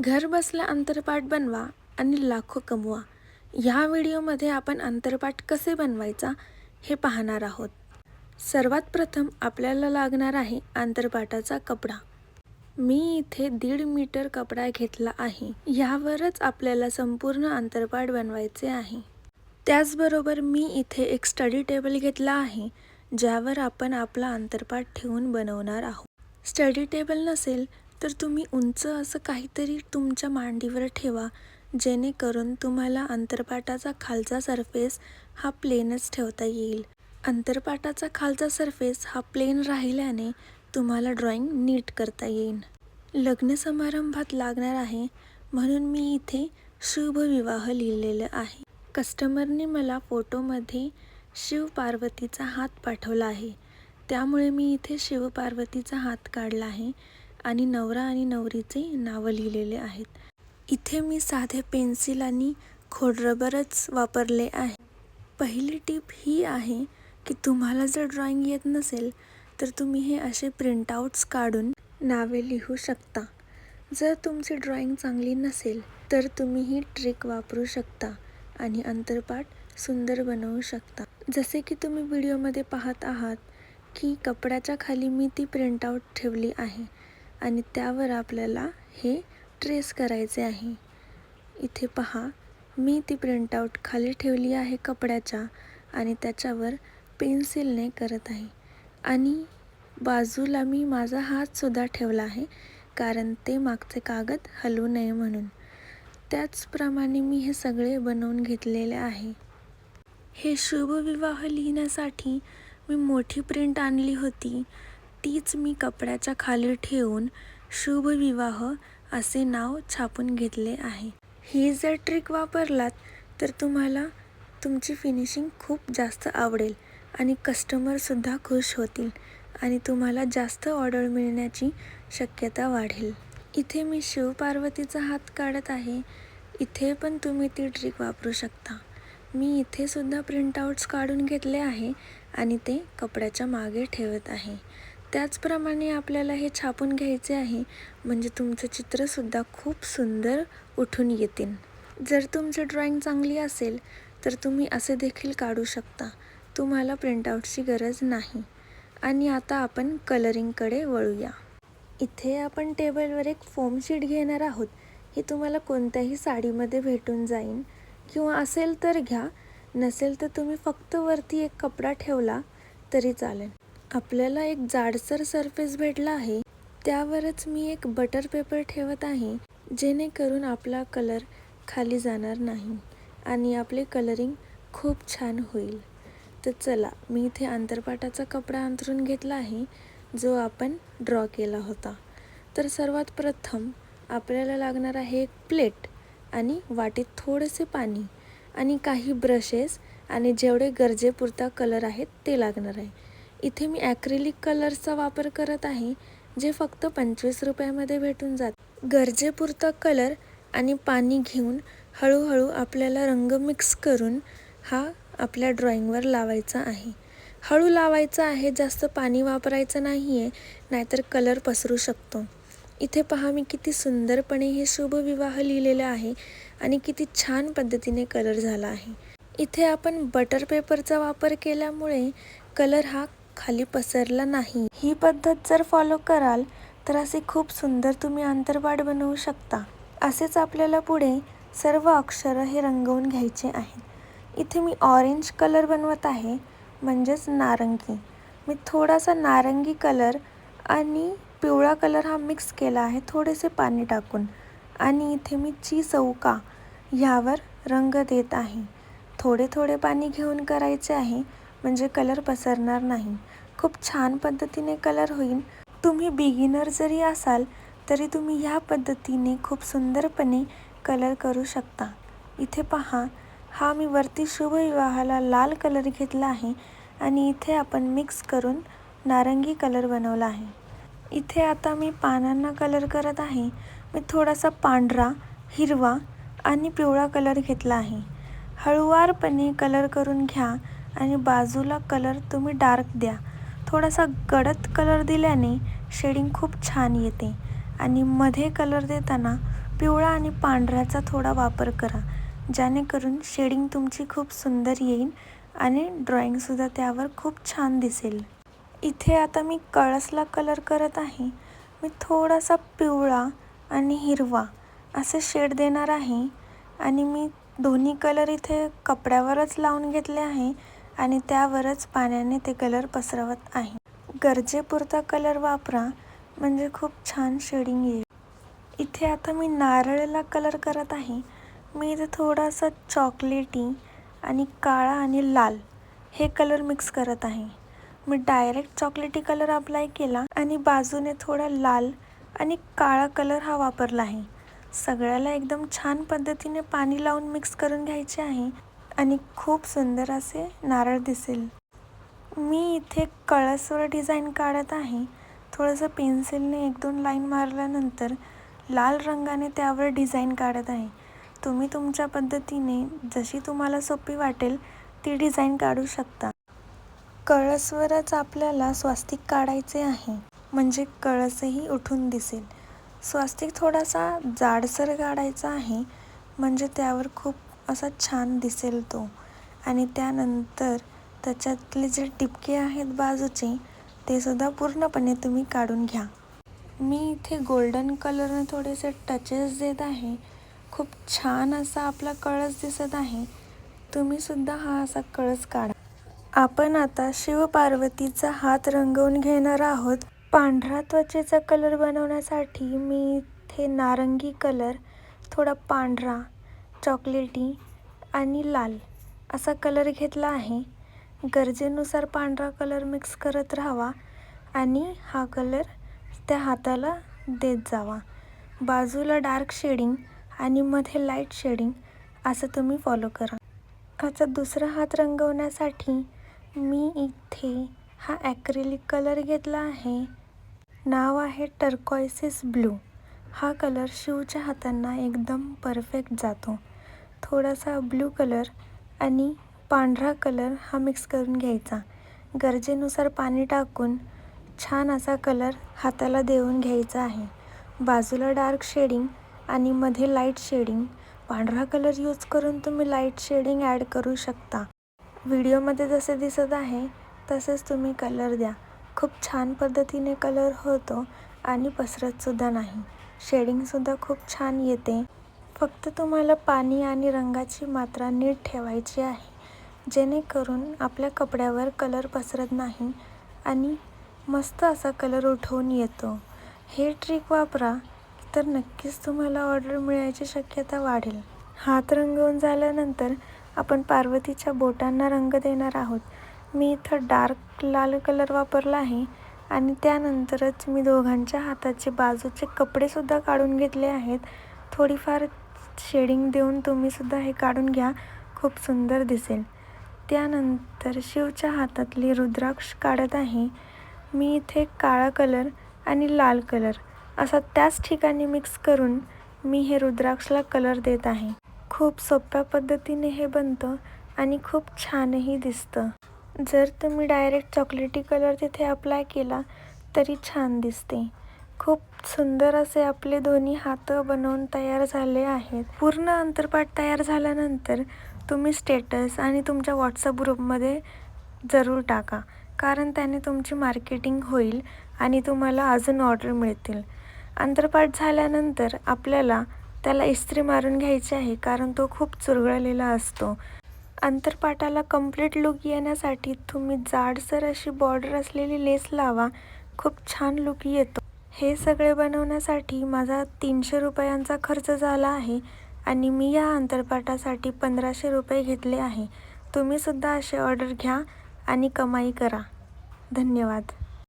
घर बसल्या अंतरपाट बनवा आणि लाखो कमवा. ह्या व्हिडिओमध्ये आपण अंतरपाट कसे बनवायचा हे पाहणार आहोत. सर्वात प्रथम आपल्याला लागणार आहे अंतरपाटाचा कपडा. मी इथे 1.5 मीटर कपडा घेतला आहे. यावरच आपल्याला संपूर्ण अंतरपाट बनवायचे आहे. त्याचबरोबर मी इथे एक स्टडी टेबल घेतला आहे, ज्यावर आपण आपला अंतरपाट ठेवून बनवणार आहोत. स्टडी टेबल नसेल तर तुम्ही उंच असं काहीतरी तुमच्या मांडीवर ठेवा, जेणेकरून तुम्हाला अंतरपाटाचा खालचा सरफेस हा प्लेनच ठेवता येईल. अंतरपाटाचा खालचा सरफेस हा प्लेन राहिल्याने तुम्हाला ड्रॉइंग नीट करता येईल. लग्न समारंभात लागणार आहे म्हणून मी इथे शुभ विवाह लिहिलेलं आहे. कस्टमरने मला फोटोमध्ये शिव पार्वतीचा हात पाठवला आहे, त्यामुळे मी इथे शिव पार्वतीचा हात काढला आहे आणि नवरा आणि नवरीचे नावं लिहिलेले आहेत. इथे मी साधे पेन्सिल आणि खोडरबरच वापरले आहे. पहिली टीप ही आहे की तुम्हाला जर ड्रॉइंग येत नसेल तर तुम्ही हे असे प्रिंटआउट्स काढून नावे लिहू शकता. जर तुमची ड्रॉइंग चांगली नसेल तर तुम्ही ही ट्रिक वापरू शकता आणि अंतरपाट सुंदर बनवू शकता. जसे की तुम्ही व्हिडिओमध्ये पाहत आहात की कपड्याच्या खाली मी ती प्रिंटआउट ठेवली आहे आणि त्यावर आपल्याला हे ट्रेस करायचे आहे. इथे पहा, मी ती प्रिंटआउट खाली ठेवली आहे कपड्याच्या आणि त्याच्यावर पेन्सिलने करत आहे आणि बाजूला मी माझा हातसुद्धा ठेवला आहे, कारण ते मागचे कागद हलवू नये म्हणून. त्याचप्रमाणे मी हे सगळे बनवून घेतलेले आहे. हे शुभ विवाह लिहिण्यासाठी मी मोठी प्रिंट आणली होती, तीच मी कपड्याच्या खाली ठेवून शुभ विवाह असे नाव छापून घेतले आहे. ही जर ट्रिक वापरलात तर तुम्हाला तुमची फिनिशिंग खूप जास्त आवडेल आणि कस्टमरसुद्धा खुश होतील आणि तुम्हाला जास्त ऑर्डर मिळण्याची शक्यता वाढेल. इथे मी शिव पार्वतीचा हात काढत आहे. इथे पण तुम्ही ती ट्रिक वापरू शकता. मी इथे सुद्धा प्रिंटआउट्स काढून घेतले आहे आणि ते कपड्याच्या मागे ठेवत आहे. त्याचप्रमाणे आपल्याला हे छापून घ्यायचे आहे, म्हणजे तुमचं चित्रसुद्धा खूप सुंदर उठून येतील. जर तुमची ड्रॉइंग चांगली असेल तर तुम्ही असे देखील काढू शकता. तुम्हाला प्रिंटआउटची गरज नाही. आणि आता आपण कलरिंगकडे वळूया. इथे आपण टेबलवर एक फोम शीट घेणार आहोत. ही तुम्हाला कोणत्याही साडीमध्ये भेटून जाईल किंवा असेल तर घ्या, नसेल तर तुम्ही फक्त वरती एक कपडा ठेवला तरी चालेल. आपल्याला एक जाडसर सरफेस भेटला आहे, त्यावरच मी एक बटर पेपर ठेवत आहे, जेणेकरून आपला कलर खाली जाणार नाही आणि आपले कलरिंग खूप छान होईल. तर चला, मी इथे अंतरपाटाचा कपडा अंथरून घेतला आहे, जो आपण ड्रॉ केला होता. तर सर्वात प्रथम आपल्याला लागणार आहे एक प्लेट आणि वाटीत थोडेसे पाणी आणि काही ब्रशेस आणि जेवढे गरजेपुरता कलर आहेत ते लागणार आहे. इथे मी ॲक्रिलिक कलर्सचा वापर करत आहे, जे फक्त 25 रुपयामध्ये भेटून जात. गरजेपुरता कलर आणि पाणी घेऊन हळूहळू आपल्याला रंग मिक्स करून हा आपल्या ड्रॉइंगवर लावायचा आहे. हळू लावायचा आहे, जास्त पाणी वापरायचं नाही आहे, नाहीतर कलर पसरू शकतो. इथे पहा, मी किती सुंदरपणे हे शुभ विवाह लिहिलेलं आहे आणि किती छान पद्धतीने कलर झाला आहे. इथे आपण बटर पेपरचा वापर केल्यामुळे कलर हा खाली पसरला नाही. ही पद्धत जर फॉलो कराल तर असे खूप सुंदर तुम्ही अंतरपाट बनवू शकता. असेच आपल्याला पुढे सर्व अक्षरं हे रंगवून घ्यायचे आहेत. इथे मी ऑरेंज कलर बनवत आहे, म्हणजेच नारंगी. मी थोडासा नारंगी कलर आणि पिवळा कलर हा मिक्स केला आहे थोडेसे पाणी टाकून आणि इथे मी चौका ह्यावर रंग देत आहे. थोडे थोडे पाणी घेऊन करायचे आहे, म्हणजे कलर पसरणार नाही. खूप छान पद्धतीने कलर होईल. तुम्ही बिगिनर जरी असाल तरी तुम्ही ह्या पद्धतीने खूप सुंदरपणे कलर करू शकता. इथे पहा, हा मी वरती शुभ विवाहाला लाल कलर घेतला आहे आणि इथे आपण मिक्स करून नारंगी कलर बनवला आहे. इथे आता मी पानांना कलर करत आहे. मी थोडासा पांढरा, हिरवा आणि पिवळा कलर घेतला आहे. हळूवारपणे कलर करून घ्या आणि बाजूला कलर तुम्ही डार्क द्या. थोडासा गडद कलर दिल्याने शेडिंग खूप छान येते आणि मध्ये कलर देताना पिवळा आणि पांढऱ्याचा थोडा वापर करा, जेणेकरून शेडिंग तुमची खूप सुंदर येईल आणि ड्रॉइंगसुद्धा त्यावर खूप छान दिसेल. इथे आता मी कळसला कलर करत आहे. मी थोडासा पिवळा आणि हिरवा असे शेड देणार आहे आणि मी दोन्ही कलर इथे कपड्यावरच लावून घेतले आहे आणि त्यावरच पाण्याने ते कलर पसरवत आहे. गरजेपुरता कलर वापरा, म्हणजे खूप छान शेडिंग येईल. इथे आता मी नारळाला कलर करत आहे. मी इथे थोडासा चॉकलेटी आणि काळा आणि लाल हे कलर मिक्स करत आहे. मी डायरेक्ट चॉकलेटी कलर अप्लाय केला आणि बाजूने थोडा लाल आणि काळा कलर हा वापरला आहे. सगळ्याला एकदम छान पद्धतीने पाणी लावून मिक्स करून घ्यायचे आहे आणि खूप सुंदर असे नारळ दिसेल. मी इथे कळसवर डिझाईन काढत आहे. थोडंसं पेन्सिलने 1-2 लाईन मारल्यानंतर लाल रंगाने त्यावर डिझाईन काढत आहे. तुम्ही तुमच्या पद्धतीने जशी तुम्हाला सोपी वाटेल ती डिझाईन काढू शकता. कळसवरच आपल्याला स्वास्तिक काढायचे आहे, म्हणजे कळसही उठून दिसेल. स्वास्तिक थोडासा जाडसर काढायचा आहे, म्हणजे त्यावर खूप असा छान दिसेल तो. आणि त्यानंतर त्याच्यातले जे टिपके आहेत बाजूचे ते सुद्धा पूर्णपणे तुम्ही काढून घ्या. मी इथे गोल्डन कलरने थोडेसे टचेस देत आहे. खूप छान असा आपला कळस दिसत आहे. तुम्ही सुद्धा हा असा कळस काढा. आपण आता शिवपार्वतीचा हात रंगवून घेणार आहोत. पांढरा त्वचेचा कलर बनवण्यासाठी मी इथे नारंगी कलर, थोडा पांढरा, चॉकलेटी आणि लाल असा कलर घेतला आहे. गरजेनुसार पांढरा कलर मिक्स करत राहावा आणि हा कलर त्या हाताला देत जावा. बाजूला डार्क शेडिंग आणि मध्ये लाईट शेडिंग असं तुम्ही फॉलो करा. आता दुसरा हात रंगवण्यासाठी मी इथे हा ॲक्रिलिक कलर घेतला आहे. नाव आहे टर्कॉइसिस ब्लू. हा कलर शिवच्या हातांना एकदम परफेक्ट जातो. थोडासा ब्लू कलर आणि पांढरा कलर हा मिक्स करून घ्यायचा. गरजेनुसार पाणी टाकून छान असा कलर हाताला देऊन घ्यायचा आहे. बाजूला डार्क शेडिंग आणि मध्ये लाईट शेडिंग. पांढरा कलर यूज करून तुम्ही लाईट शेडिंग ॲड करू शकता. व्हिडिओमध्ये जसे दिसत आहे तसेच तुम्ही कलर द्या. खूप छान पद्धतीने कलर होतो आणि पसरतसुद्धा नाही. शेडिंगसुद्धा खूप छान येते. फक्त तुम्हाला पाणी आणि रंगाची मात्रा नीट ठेवायची आहे, जेणेकरून आपल्या कपड्यावर कलर पसरत नाही आणि मस्त असा कलर उठवून येतो. हे ट्रिक वापरा तर नक्कीच तुम्हाला ऑर्डर मिळायची शक्यता वाढेल. हात रंगवून झाल्यानंतर आपण पार्वतीच्या बोटांना रंग देणार आहोत. मी इथं डार्क लाल कलर वापरला आहे आणि त्यानंतरच मी दोघांच्या हाताचे बाजूचे कपडेसुद्धा काढून घेतले आहेत. थोडीफार शेडिंग देऊन तुम्हीसुद्धा हे काढून घ्या, खूप सुंदर दिसेल. त्यानंतर शिवच्या हातातली रुद्राक्ष काढत आहे. मी इथे काळा कलर आणि लाल कलर असा त्याच ठिकाणी मिक्स करून मी हे रुद्राक्षला कलर देत आहे. खूप सोप्या पद्धतीने हे बनतं आणि खूप छानही दिसतं. जर तुम्ही डायरेक्ट चॉकलेटी कलर तिथे अप्लाय केला तरी छान दिसते. खूप सुंदर असे आपले दोन्ही हात बनवून तयार झाले आहेत. पूर्ण अंतरपाट तयार झाल्यानंतर तुम्ही स्टेटस आणि तुमच्या व्हॉट्सअप ग्रुपमध्ये जरूर टाका, कारण त्याने तुमची मार्केटिंग होईल आणि तुम्हाला अजून ऑर्डर मिळतील. अंतरपाट झाल्यानंतर आपल्याला त्याला इस्त्री मारून घ्यायची आहे, कारण तो खूप चुरगळलेला असतो. अंतरपाटाला कंप्लीट लुक येण्यासाठी तुम्ही जाडसर अशी बॉर्डर असलेली लेस लावा, खूप छान लुक येतो. हे सगळे बनवण्यासाठी माझा 300 रुपयांचा खर्च झाला आहे आणि मी या अंतरपाटासाठी 1500 रुपये घेतले आहे. तुम्हीसुद्धा असे ऑर्डर घ्या आणि कमाई करा. धन्यवाद.